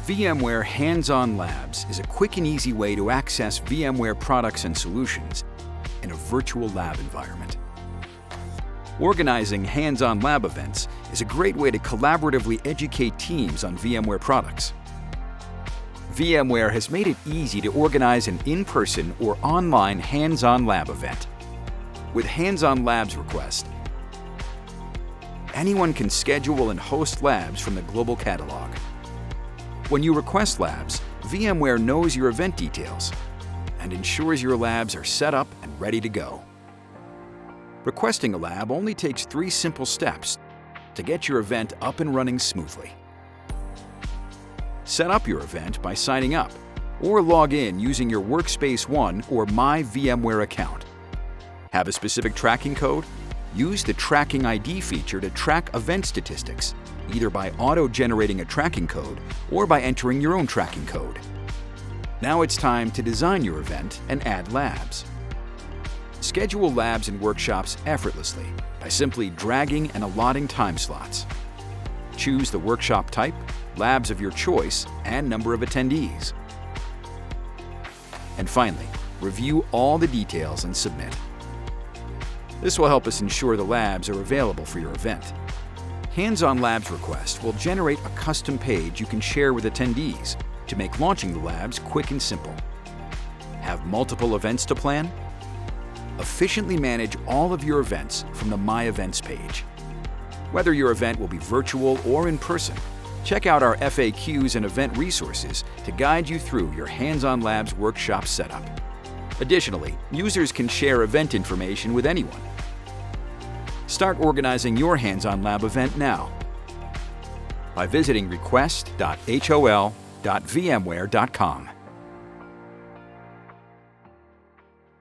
VMware Hands-On Labs is a quick and easy way to access VMware products and solutions in a virtual lab environment. Organizing hands-on lab events is a great way to collaboratively educate teams on VMware products. VMware has made it easy to organize an in-person or online hands-on lab event. With Hands-On Labs request, anyone can schedule and host labs from the global catalog. When you request labs, VMware knows your event details and ensures your labs are set up and ready to go. Requesting a lab only takes 3 simple steps to get your event up and running smoothly. Set up your event by signing up or log in using your Workspace ONE or My VMware account. Have a specific tracking code? Use the Tracking ID feature to track event statistics, either by auto-generating a tracking code or by entering your own tracking code. Now it's time to design your event and add labs. Schedule labs and workshops effortlessly by simply dragging and allotting time slots. Choose the workshop type, labs of your choice, and number of attendees. And finally, review all the details and submit. This will help us ensure the labs are available for your event. Hands-On Labs request will generate a custom page you can share with attendees to make launching the labs quick and simple. Have multiple events to plan? Efficiently manage all of your events from the My Events page. Whether your event will be virtual or in person, check out our FAQs and event resources to guide you through your Hands-On Labs workshop setup. Additionally, users can share event information with anyone. Start organizing your Hands-On Lab event now by visiting request.hol.vmware.com.